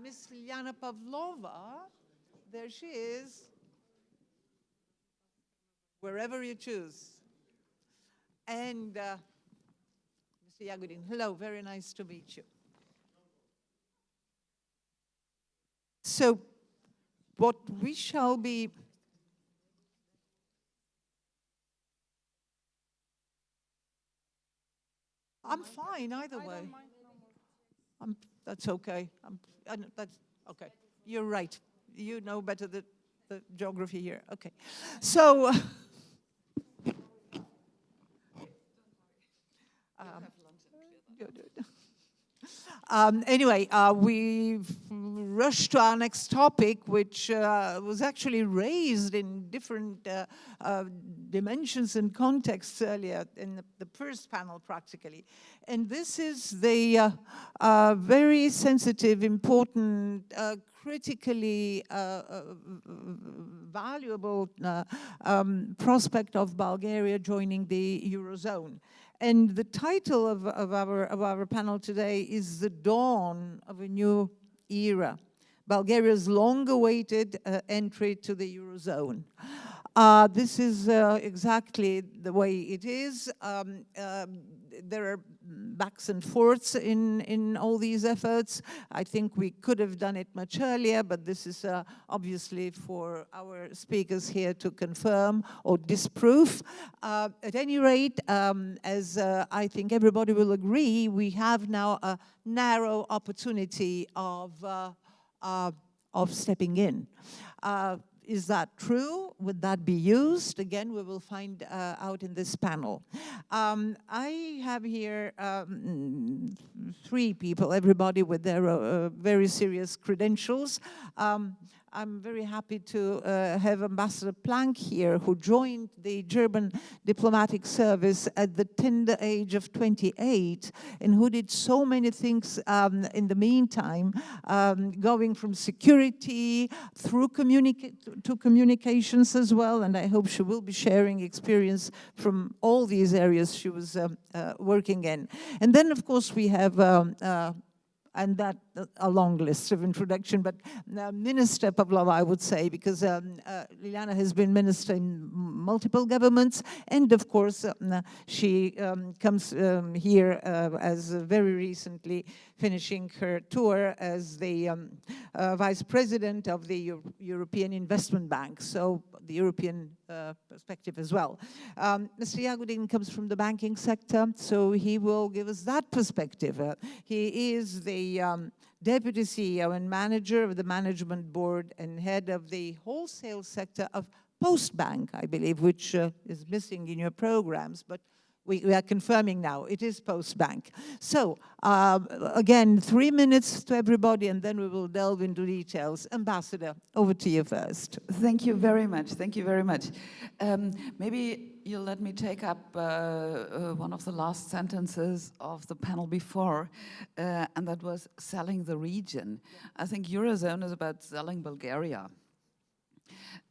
Miss Lilyana Pavlova, there she is, wherever you choose. And Mr. Yagodin, hello, very nice to meet you. So what we shall be I'm fine either way. That's okay. That's okay. You're right. You know better the geography here. Okay. So anyway, we've rushed to our next topic, which was actually raised in different dimensions and contexts earlier in the first panel, practically. And this is the very sensitive, important, critically valuable prospect of Bulgaria joining the Eurozone. And the title of our panel today is The Dawn of a New Era, Bulgaria's long-awaited entry to the Eurozone. This is exactly the way it is. There are backs and forths in all these efforts. I think we could have done it much earlier, but this is obviously for our speakers here to confirm or disprove. At any rate, as I think everybody will agree, we have now a narrow opportunity of stepping in. Is that true? Would that be used? Again, we will find out in this panel. I have here three people, everybody with their very serious credentials. I'm very happy to have Ambassador Planck here, who joined the German diplomatic service at the tender age of 28, and who did so many things in the meantime, going from security through communications as well, and I hope she will be sharing experience from all these areas she was working in. And then, of course, we have and that a long list of introduction, but Minister Pavlova, I would say, because Lilyana has been minister in multiple governments, and of course she comes here as very recently finishing her tour as the vice president of the European Investment Bank, so the European perspective as well. Mr. Yagodin comes from the banking sector, so he will give us that perspective. He is the Deputy CEO and manager of the management board and head of the wholesale sector of Postbank, I believe, which is missing in your programs, but we are confirming now, it is Postbank. So, again, 3 minutes to everybody, and then we will delve into details. Ambassador, over to you first. Thank you very much, thank you very much. Maybe you'll let me take up one of the last sentences of the panel before, and that was selling the region. I think Eurozone is about selling Bulgaria.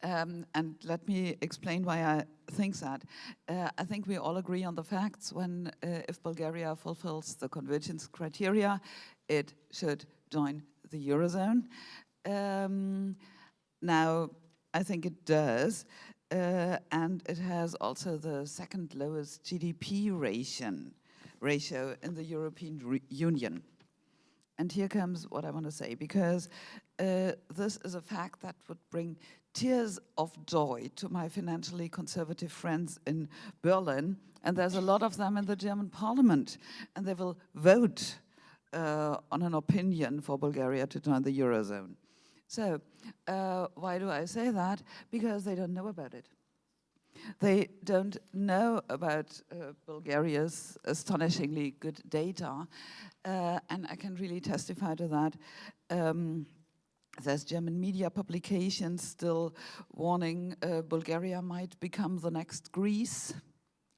And let me explain why I think that. I think we all agree on the facts when if Bulgaria fulfills the convergence criteria, it should join the Eurozone. Now, I think it does, and it has also the second lowest GDP ratio in the European Union. And here comes what I want to say, because this is a fact that would bring tears of joy to my financially conservative friends in Berlin, and there's a lot of them in the German parliament, and they will vote on an opinion for Bulgaria to join the Eurozone. So why do I say that? Because they don't know about it. They don't know about Bulgaria's astonishingly good data, and I can really testify to that. There's German media publications still warning Bulgaria might become the next Greece.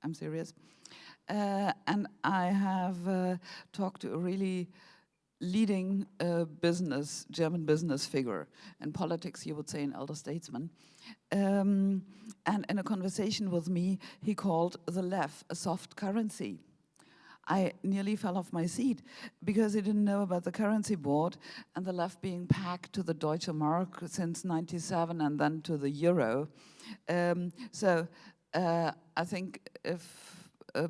I'm serious. And I have talked to a really leading German business figure. In politics, you would say an elder statesman. And in a conversation with me, he called the left a soft currency. I nearly fell off my seat because I didn't know about the currency board and the left being packed to the Deutsche Mark since '97 and then to the euro. I think if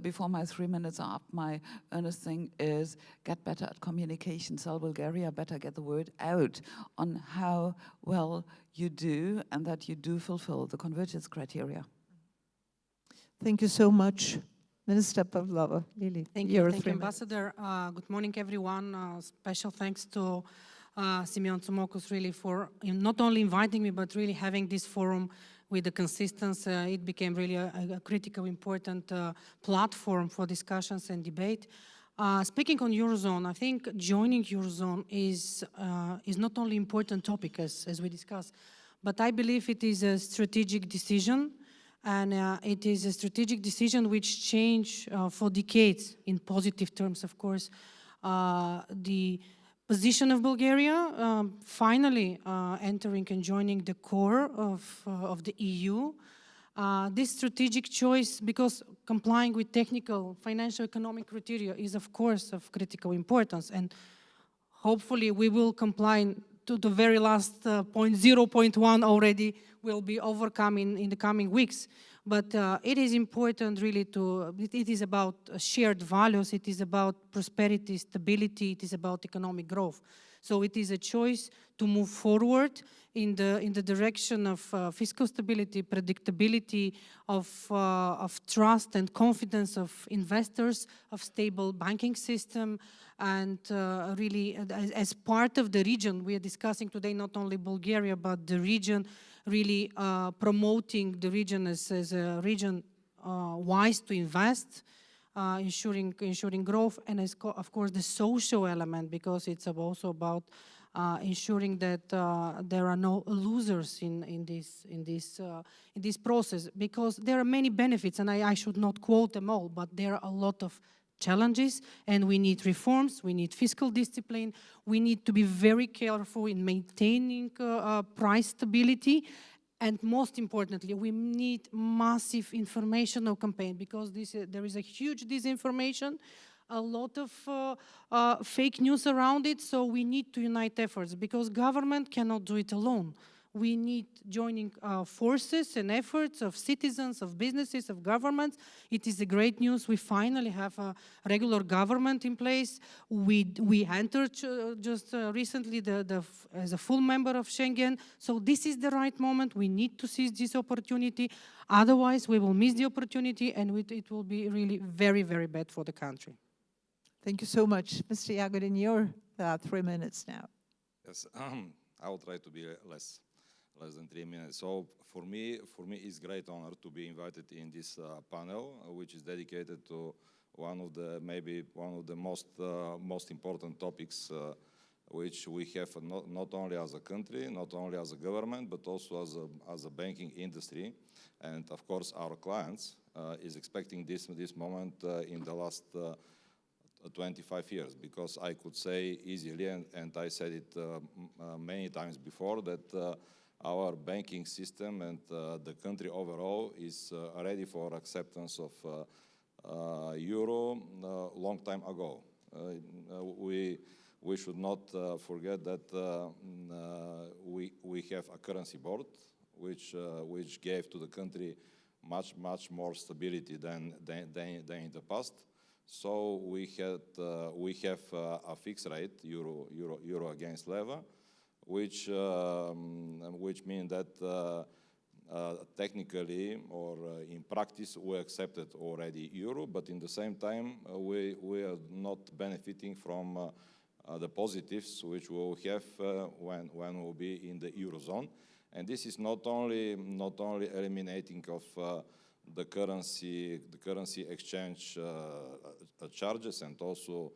before my 3 minutes are up, my earnest thing is get better at communication. Tell Bulgaria better get the word out on how well you do and that you do fulfill the convergence criteria. Thank you so much, Minister Pavlova. Lily, thank you, Ambassador. Good morning, everyone. Special thanks to Simeon Tsoumokas really for not only inviting me, but really having this forum with the consistency. It became really a critical, important platform for discussions and debate. Speaking on Eurozone, I think joining Eurozone is not only important topic as we discussed, but I believe it is a strategic decision. And it is a strategic decision which changed for decades, in positive terms, of course, the position of Bulgaria, finally entering and joining the core of the EU. This strategic choice, because complying with technical financial economic criteria is, of course, of critical importance. And hopefully we will comply to the very last point, 0.1 already will be overcome in the coming weeks. But it is important really it is about shared values, it is about prosperity, stability, it is about economic growth. So it is a choice to move forward in the direction of fiscal stability, predictability, of trust and confidence of investors, of stable banking system, and really as part of the region, we are discussing today not only Bulgaria, but the region, really promoting the region as a region wise to invest, ensuring growth, and of course the social element, because it's also about ensuring that there are no losers in this process, because there are many benefits, and I should not quote them all, but there are a lot of challenges, and we need reforms, we need fiscal discipline, we need to be very careful in maintaining price stability, and most importantly, we need massive informational campaign, because there is a huge disinformation, a lot of fake news around it, so we need to unite efforts, because government cannot do it alone. We need joining forces and efforts of citizens, of businesses, of governments. It is a great news. We finally have a regular government in place. We entered just recently as a full member of Schengen. So this is the right moment. We need to seize this opportunity. Otherwise, we will miss the opportunity, and it will be really very, very bad for the country. Thank you so much. Mr. Yagodin, your 3 minutes now. Yes, I will try to be less than 3 minutes. So for me, it's great honor to be invited in this panel, which is dedicated to maybe one of the most important topics which we have not only as a country, not only as a government, but also as a banking industry, and of course our clients is expecting this moment in the last 25 years, because I could say easily, and I said it many times before, that our banking system and the country overall is ready for acceptance of euro long time ago. We should not forget that we have a currency board which gave to the country much more stability than in the past. So we have a fixed rate euro against leva, which means that technically or in practice we accepted already euro, but in the same time we are not benefiting from the positives which we will have when we'll be in the Eurozone. And this is not only eliminating of the currency exchange charges, and also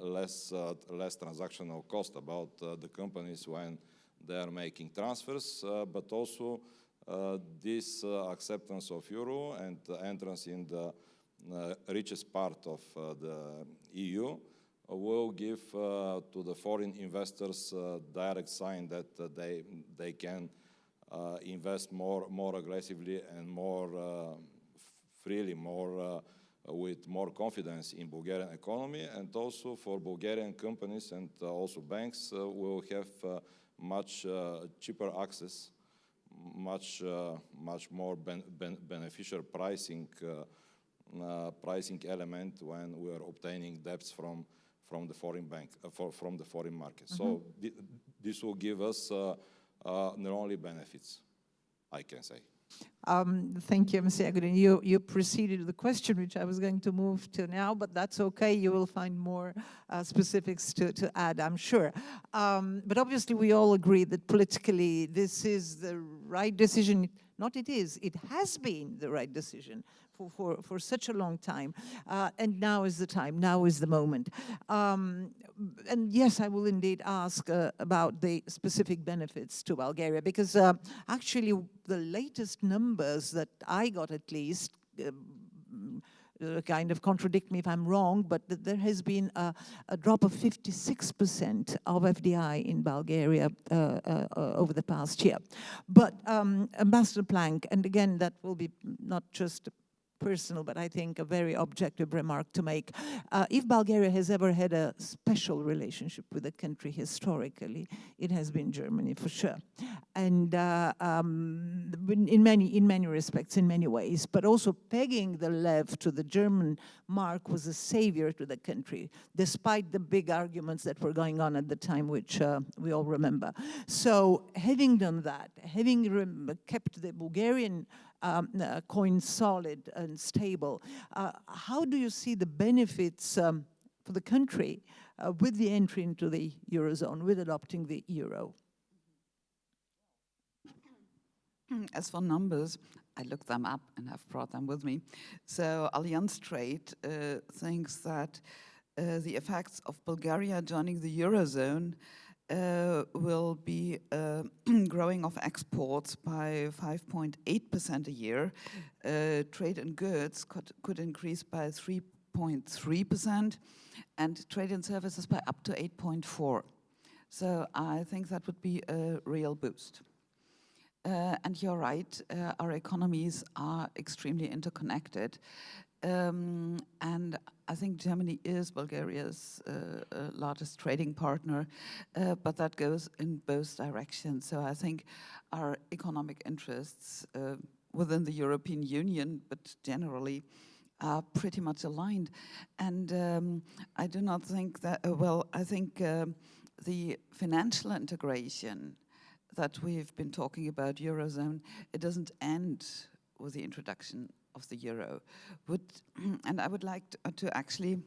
less transactional cost about the companies when they are making transfers, but also this acceptance of euro and entrance in the richest part of the EU will give to the foreign investors direct sign that they can invest more aggressively and more freely, more with more confidence in Bulgarian economy, and also for Bulgarian companies and also banks will have much cheaper access, much more beneficial pricing element when we are obtaining debts from the foreign bank, from the foreign market. So this will give us not only benefits, I can say. Thank you, Mr. Yagodin. You preceded the question, which I was going to move to now, but that's okay. You will find more specifics to add, I'm sure. But obviously, we all agree that politically this is the right decision. Not it is, it has been the right decision for such a long time. And now is the time, now is the moment. And yes, I will indeed ask about the specific benefits to Bulgaria, because actually the latest numbers that I got, at least, kind of contradict me if I'm wrong, but there has been a drop of 56% of FDI in Bulgaria over the past year. But Ambassador Plank, and again, that will be not just personal, but I think a very objective remark to make. If Bulgaria has ever had a special relationship with a country historically, it has been Germany for sure. And in many respects, in many ways, but also pegging the lev to the German mark was a savior to the country, despite the big arguments that were going on at the time, which we all remember. So having done that, having kept the Bulgarian coin solid and stable, how do you see the benefits for the country with the entry into the Eurozone, with adopting the euro? As for numbers, I looked them up and have brought them with me. So Allianz Trade thinks that the effects of Bulgaria joining the Eurozone will be growing of exports by 5.8% a year. Trade in goods could increase by 3.3%, and trade in services by up to 8.4%. So I think that would be a real boost. And you're right, our economies are extremely interconnected. And I think Germany is Bulgaria's largest trading partner, but that goes in both directions. So I think our economic interests within the European Union, but generally, are pretty much aligned. And I do not think that, I think the financial integration that we've been talking about, Eurozone, it doesn't end with the introduction of the euro. And I would like to actually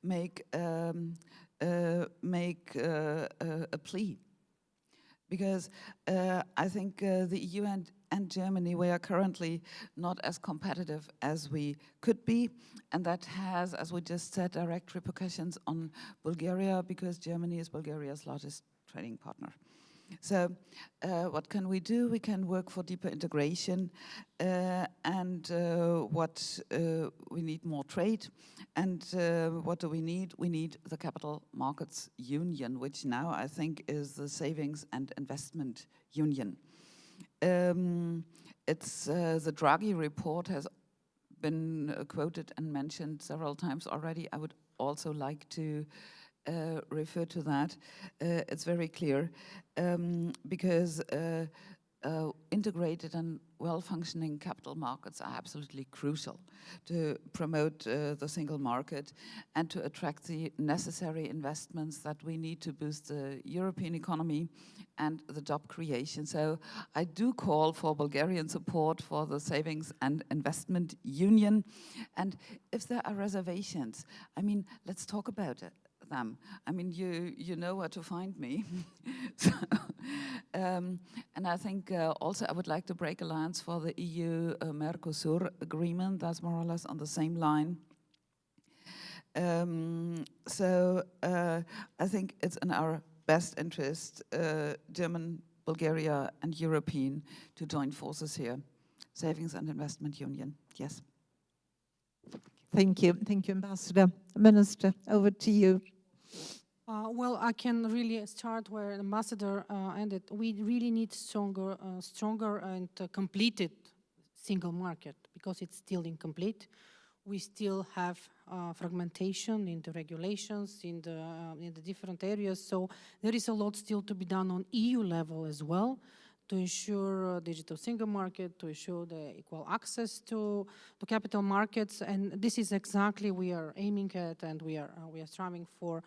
make a plea, because I think the EU and Germany, we are currently not as competitive as we could be, and that has, as we just said, direct repercussions on Bulgaria, because Germany is Bulgaria's largest trading partner. So what can we do? We can work for deeper integration, and we need more trade. And what do we need? We need the Capital Markets Union, which now I think is the Savings and Investment Union. It's the Draghi report has been quoted and mentioned several times already. I would also like to refer to that. It's very clear, because integrated and well-functioning capital markets are absolutely crucial to promote the single market and to attract the necessary investments that we need to boost the European economy and the job creation. So I do call for Bulgarian support for the Savings and Investment Union. And if there are reservations, I mean, let's talk about it. Them. I mean, you know where to find me. So, and I think also I would like to break a lance for the EU-Mercosur agreement. That's more or less on the same line. So I think it's in our best interest, German, Bulgaria, and European, to join forces here. Savings and Investment Union, yes. Thank you, Ambassador. Minister, over to you. Well, I can really start where the Ambassador ended. We really need stronger and completed single market because it's still incomplete. We still have fragmentation in the regulations, in the different areas. So there is a lot still to be done on EU level as well to ensure digital single market, to ensure the equal access to capital markets. And this is exactly we are aiming at and we are striving for.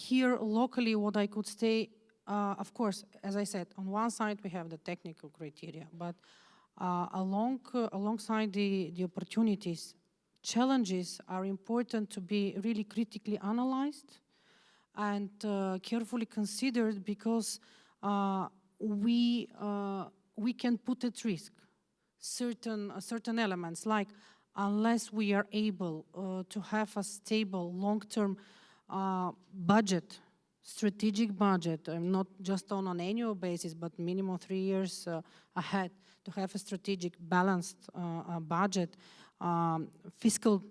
Here locally, what I could say, of course, as I said, on one side we have the technical criteria, but alongside the opportunities, challenges are important to be really critically analyzed and carefully considered because we can put at risk certain elements, like unless we are able to have a stable long-term budget, strategic budget, not just on an annual basis, but minimum 3 years ahead, to have a strategic balanced budget, fiscal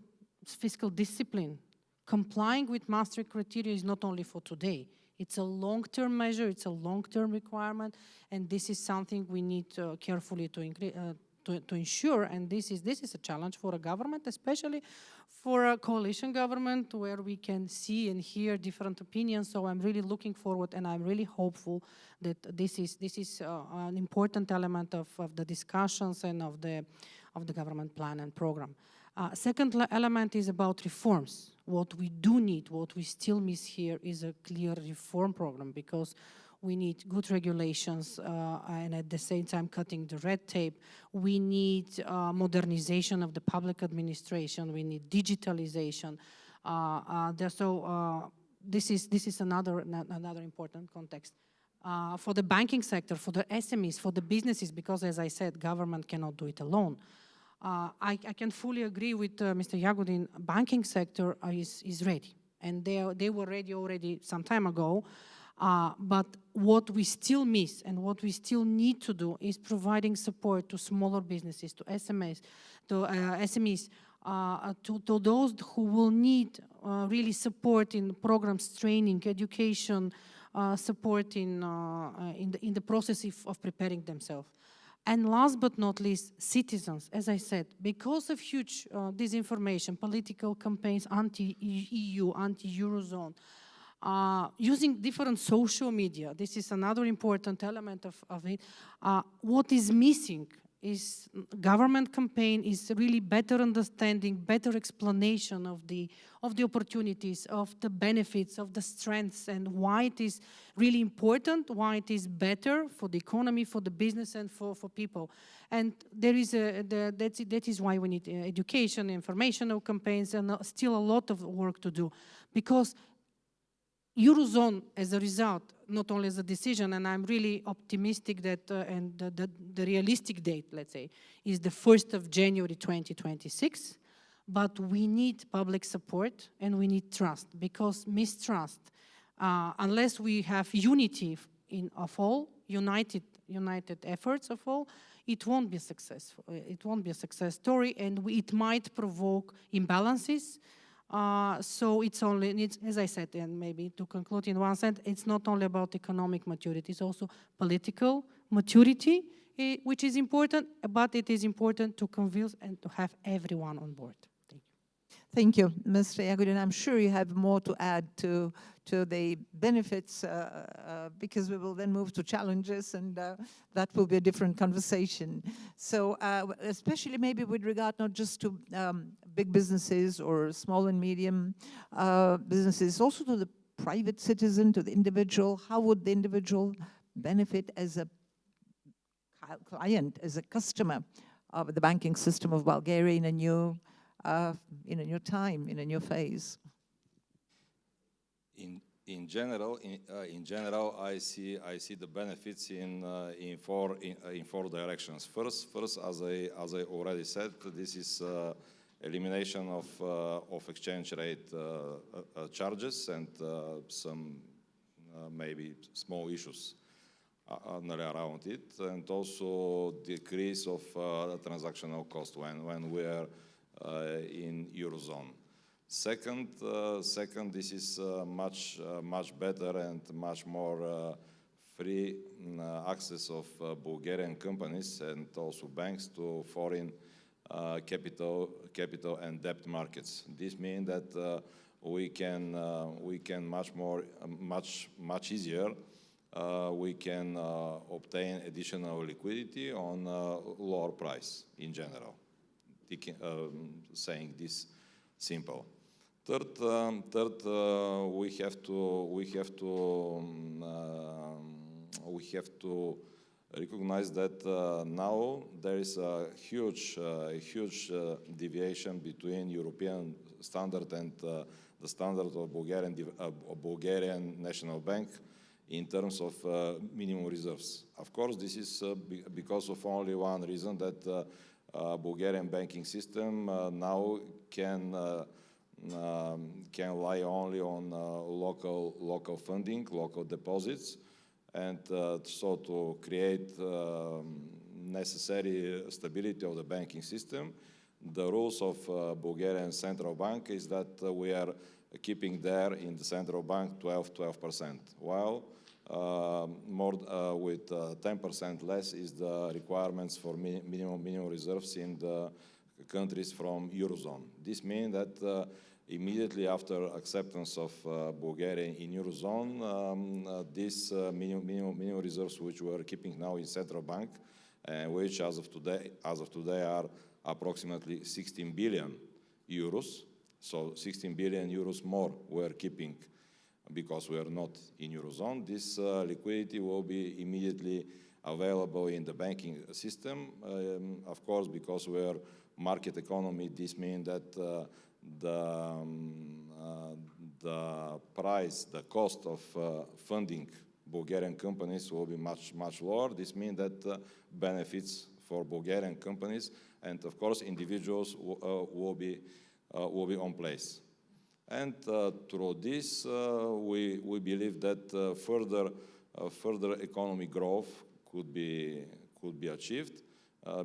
discipline. Complying with Maastricht criteria is not only for today. It's a long-term measure, it's a long-term requirement, and this is something we need carefully to ensure, and this is a challenge for a government, especially for a coalition government where we can see and hear different opinions. So I'm really looking forward and I'm really hopeful that this is an important element of the discussions and of the government plan and program. Second element is about reforms. What we do need, what we still miss here is a clear reform program, because we need good regulations and at the same time cutting the red tape. We need modernization of the public administration. We need digitalization. This is another important context. For the banking sector, for the SMEs, for the businesses, because as I said, government cannot do it alone. I can fully agree with Mr. Yagodin. Banking sector is ready, and they were ready already some time ago. But what we still miss and what we still need to do is providing support to smaller businesses, to SMEs, to those who will need really support in programs, training, education, support in the process of preparing themselves. And last but not least, citizens, as I said, because of huge disinformation, political campaigns, anti-EU, anti-Eurozone, using different social media, this is another important element of it. What is missing is government campaign is really better understanding, better explanation of the opportunities, of the benefits, of the strengths, and why it is really important, why it is better for the economy, for the business, and for people. And there is that is why we need education, informational campaigns, and still a lot of work to do, because Eurozone, as a result, not only as a decision, and I'm really optimistic that, and the realistic date, let's say, is the 1st of January 2026, but we need public support and we need trust, because mistrust, unless we have unity of all, united efforts of all, it won't be successful. It won't be a success story, and it might provoke imbalances. So it's only, as I said, and maybe to conclude in one sentence, it's not only about economic maturity, it's also political maturity, which is important, but it is important to convince and to have everyone on board. Thank you. Thank you, Mr. Yagodin. I'm sure you have more to add to the benefits, because we will then move to challenges, and that will be a different conversation. So especially maybe with regard not just to big businesses or small and medium businesses, also to the private citizen, to the individual. How would the individual benefit as a client, as a customer of the banking system of Bulgaria in a new time, in a new phase? In general, I see the benefits in four directions. First, as I already said, this is elimination of exchange rate charges and some maybe small issues around it, and also decrease of transactional cost when we are in Eurozone. Second, this is much better and much more free access of Bulgarian companies and also banks to foreign capital and debt markets. This means that we can much easier we can obtain additional liquidity on lower price in general. Saying this simple. Third, we have to recognize that now there is a huge deviation between European standard and the standard of Bulgarian National Bank in terms of minimum reserves. Of course, this is because of only one reason, that Bulgarian banking system now can rely only on local funding, local deposits, and so to create necessary stability of the banking system, the rules of Bulgarian Central Bank is that we are keeping there in the Central Bank 12%, while with 10% less is the requirements for minimum reserves in the countries from Eurozone. This means that immediately after acceptance of Bulgaria in Eurozone, these minimum reserves which we are keeping now in Central Bank, which as of today are approximately 16 billion euros. So 16 billion euros more we are keeping because we are not in Eurozone. This liquidity will be immediately available in the banking system. Of course, because we are market economy, this means that the price, the cost of funding Bulgarian companies will be much lower. This means that benefits for Bulgarian companies and of course individuals will be on place. And through this, we believe that further economic growth could be achieved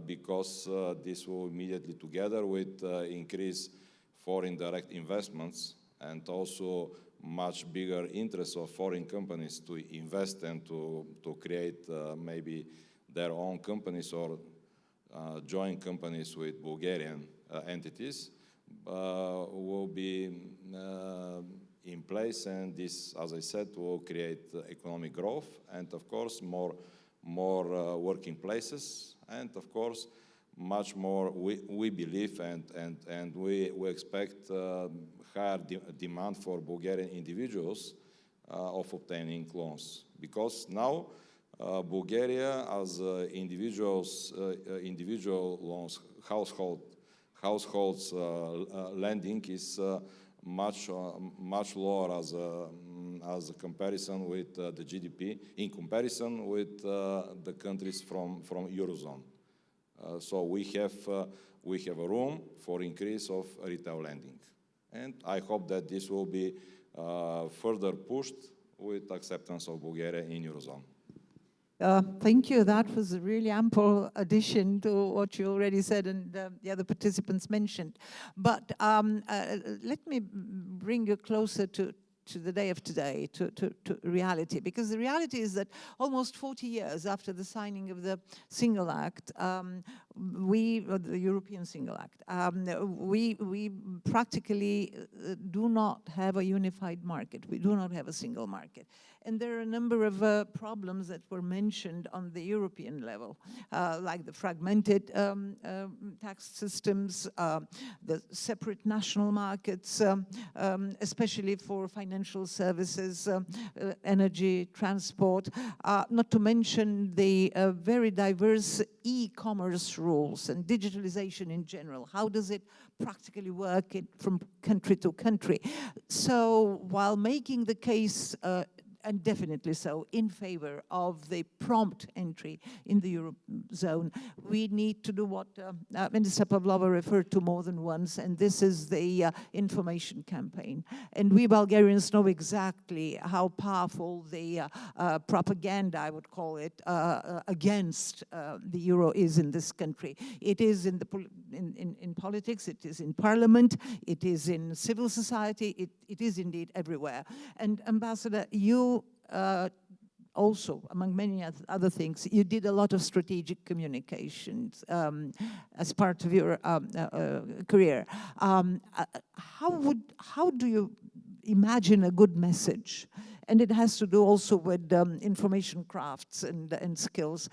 because this will immediately, together with increase foreign direct investments and also much bigger interest of foreign companies to invest and to create maybe their own companies or joint companies with Bulgarian entities, will be in place, and this, as I said, will create economic growth and of course more working places, and of course much more we believe and we expect higher demand for Bulgarian individuals of obtaining loans, because now Bulgaria as individual loans, households lending is much lower as a comparison with the GDP, in comparison with the countries from Eurozone. So we have a room for increase of retail lending, and I hope that this will be further pushed with acceptance of Bulgaria in Eurozone. Thank you. That was a really ample addition to what you already said and the other participants mentioned. But let me bring you closer to the day of today, to reality, because the reality is that almost 40 years after the signing of the Single Act, the European Single Act, we practically do not have a unified market. We do not have a single market. And there are a number of problems that were mentioned on the European level, like the fragmented tax systems, the separate national markets, especially for financial services, energy, transport, not to mention the very diverse e-commerce rules and digitalization in general. How does it practically work from country to country? So while making the case and definitely so, in favor of the prompt entry in the Eurozone, we need to do what Minister Pavlova referred to more than once, and this is the information campaign. And we Bulgarians know exactly how powerful the propaganda, I would call it, against the euro is in this country. It is in politics, it is in parliament, it is in civil society, it is indeed everywhere. And Ambassador, you also, among many other things, you did a lot of strategic communications as part of your career. How do you imagine a good message? And it has to do also with information crafts and skills.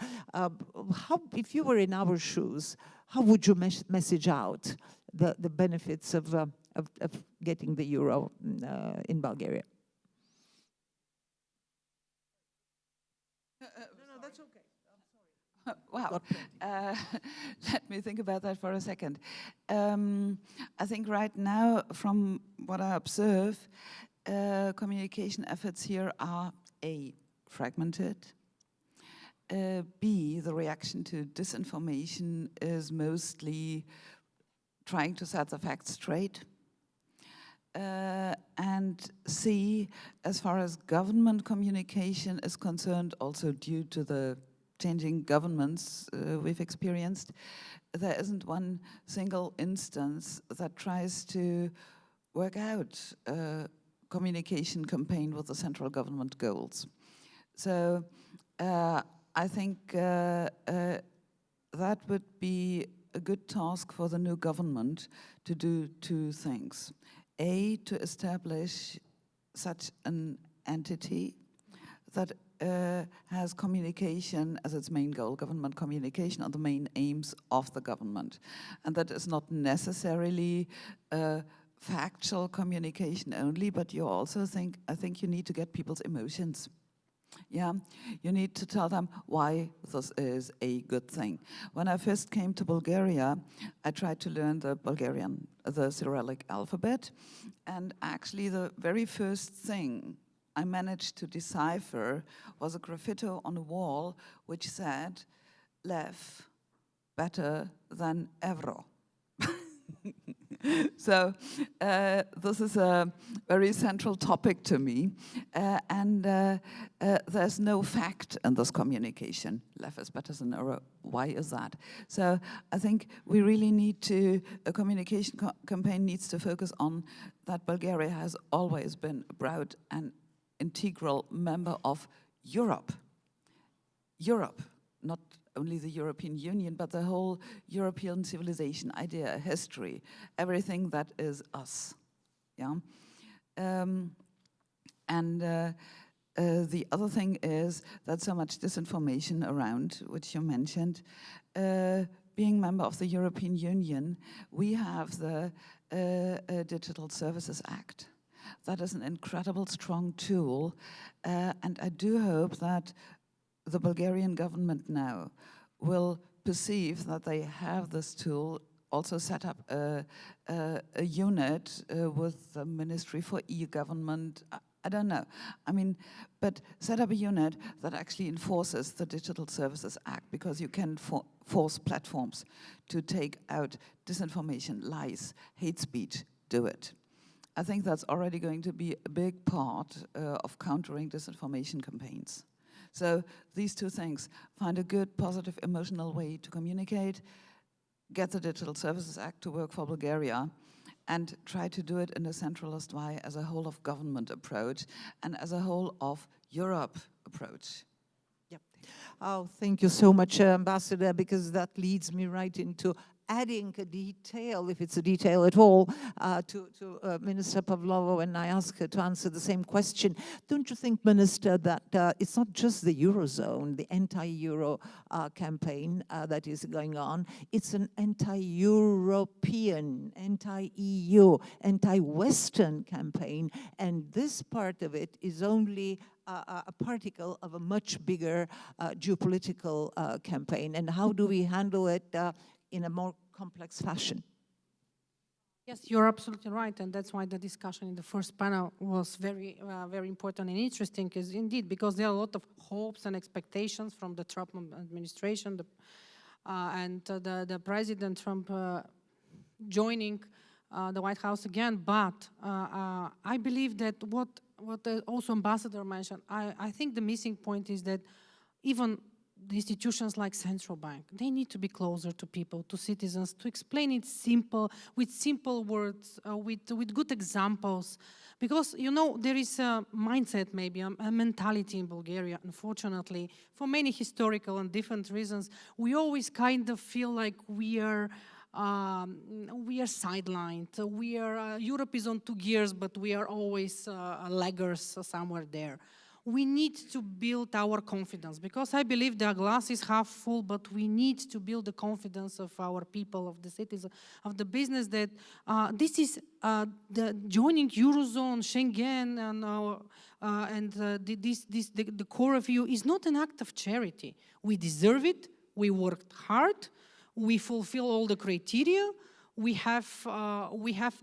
If you were in our shoes, how would you message out the benefits of getting the euro in Bulgaria? No, that's okay. I'm sorry. Wow. Let me think about that for a second. I think right now, from what I observe, communication efforts here are A, fragmented, B, the reaction to disinformation is mostly trying to set the facts straight, and C, as far as government communication is concerned, also due to the changing governments we've experienced, there isn't one single instance that tries to work out a communication campaign with the central government goals. So I think that would be a good task for the new government to do two things. A, to establish such an entity that has communication as its main goal, government communication are the main aims of the government. And that is not necessarily factual communication only, but you also I think you need to get people's emotions. Yeah, you need to tell them why this is a good thing. When I first came to Bulgaria, I tried to learn the Cyrillic alphabet, and actually the very first thing I managed to decipher was a graffiti on a wall which said, "Lev, better than euro." So this is a very central topic to me, and there's no fact in this communication. Lev is better than euro. Why is that? So I think we really need to, a communication campaign needs to focus on that Bulgaria has always been a proud and integral member of Europe. Europe, not only the European Union, but the whole European civilization, idea, history, everything that is us. Yeah. The other thing is that so much disinformation around, which you mentioned, being member of the European Union, we have the Digital Services Act. That is an incredible strong tool, and I do hope that the Bulgarian government now will perceive that they have this tool, also set up a unit with the Ministry for e-Government. I don't know. I mean, but set up a unit that actually enforces the Digital Services Act, because you can force platforms to take out disinformation, lies, hate speech, do it. I think that's already going to be a big part of countering disinformation campaigns. So these two things, find a good, positive, emotional way to communicate, get the Digital Services Act to work for Bulgaria, and try to do it in a centralist way as a whole of government approach and as a whole of Europe approach. Yep. Oh, thank you so much, Ambassador, because that leads me right into adding a detail, if it's a detail at all, to Minister Pavlova when I ask her to answer the same question. Don't you think, Minister, that it's not just the Eurozone, the anti-Euro campaign that is going on, it's an anti-European, anti-EU, anti-Western campaign, and this part of it is only a particle of a much bigger geopolitical campaign, and how do we handle it in a more complex fashion? Yes, you're absolutely right, and that's why the discussion in the first panel was very, very important and interesting, is indeed because there are a lot of hopes and expectations from the Trump administration and the President Trump joining the White House again. But I believe that what also Ambassador mentioned, I think the missing point is that even the institutions like central bank, they need to be closer to people, to citizens, to explain it with simple words, with good examples. Because, you know, there is a mindset, maybe, a mentality in Bulgaria, unfortunately, for many historical and different reasons. We always kind of feel like we are sidelined. Europe is on 2 gears, but we are always laggers somewhere there. We need to build our confidence, because I believe the glass is half full, but we need to build the confidence of our people, of the citizens, of the business, that this is the joining Eurozone, Schengen, and the core of EU is not an act of charity. We deserve it. We worked hard. We fulfill all the criteria. We have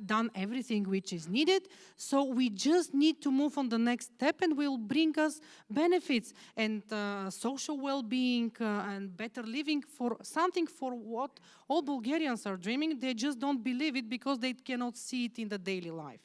done everything which is needed, so we just need to move on the next step, and will bring us benefits and social well-being and better living, for something for what all Bulgarians are dreaming. They just don't believe it because they cannot see it in the daily life.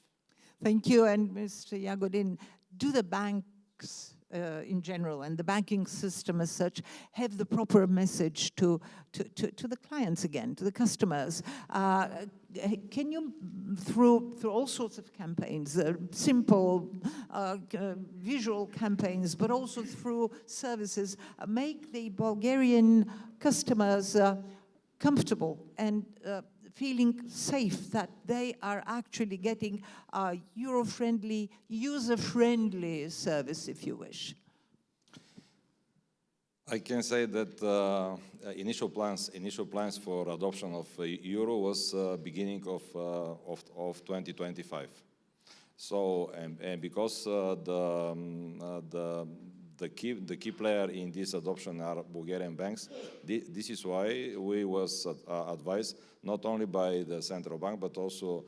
Thank you. And Mr. Yagodin, do the banks in general, and the banking system as such, have the proper message to the clients again, to the customers? Can you, through all sorts of campaigns, simple visual campaigns, but also through services, make the Bulgarian customers comfortable and feeling safe that they are actually getting a Euro-friendly, user-friendly service, if you wish? I can say that initial plans for adoption of euro was beginning of 2025. So, and because the key player in this adoption are Bulgarian banks, this is why we was advised not only by the central bank but also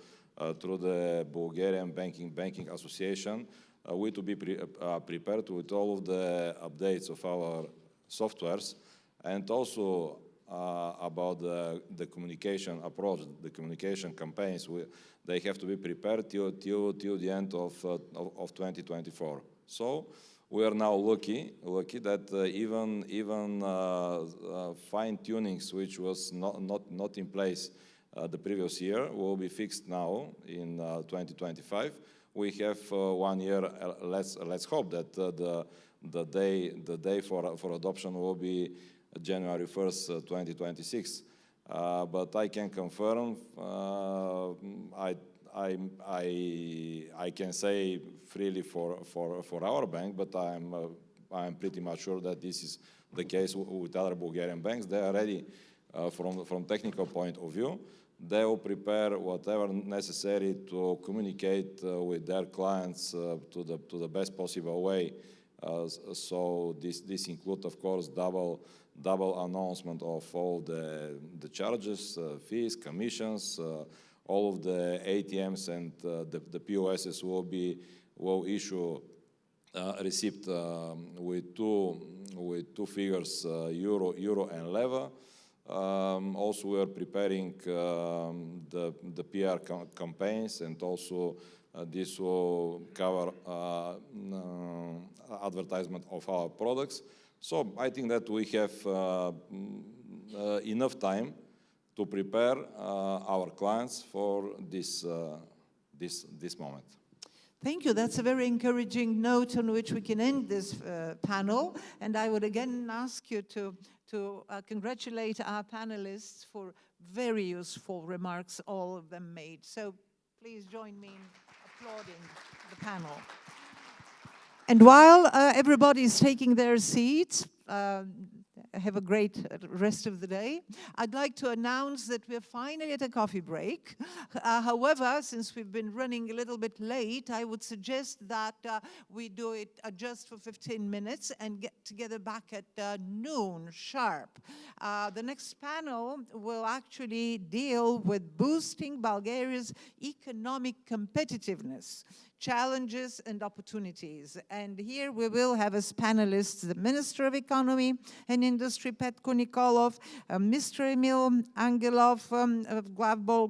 through the Bulgarian Banking Association, we to be prepared with all of the updates of our softwares, and also about the communication approach, the communication campaigns. They have to be prepared till the end of 2024. So we are now lucky that even fine tunings which was not in place the previous year will be fixed now in 2025. We have 1 year. Let's hope that the day for adoption will be January 1st, 2026. But I can confirm. I can say freely for our bank, but I'm pretty much sure that this is the case with other Bulgarian banks. They are ready from technical point of view. They will prepare whatever necessary to communicate with their clients to the best possible way. So this includes, of course, double announcement of all the charges, fees, commissions. All of the ATMs and the POSs will issue a receipt with two figures, euro and leva. Also, we are preparing the PR campaigns, and also this will cover advertisement of our products. So I think that we have enough time to prepare our clients for this moment. Thank you. That's a very encouraging note on which we can end this panel. And I would again ask you to congratulate our panelists for very useful remarks, all of them made. So please join me in applauding the panel. And while everybody is taking their seats, have a great rest of the day. I'd like to announce that we're finally at a coffee break. However, since we've been running a little bit late, I would suggest that we do it just for 15 minutes and get together back at noon sharp. The next panel will actually deal with boosting Bulgaria's economic competitiveness, challenges and opportunities. And here we will have as panelists the Minister of Economy and Industry, Petko Nikolov, Mr. Emil Angelov of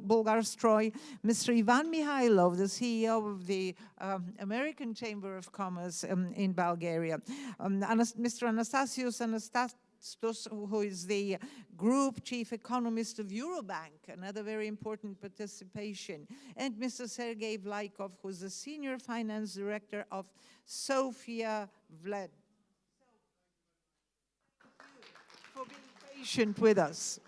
Bulgarstroy, Mr. Ivan Mihailov, the CEO of the American Chamber of Commerce in Bulgaria, Mr. Anastasios Stos, who is the Group Chief Economist of Eurobank, another very important participation, and Mr. Sergei Vlaikov, who's the Senior Finance Director of Sofia Vlad. Thank you for being patient with us.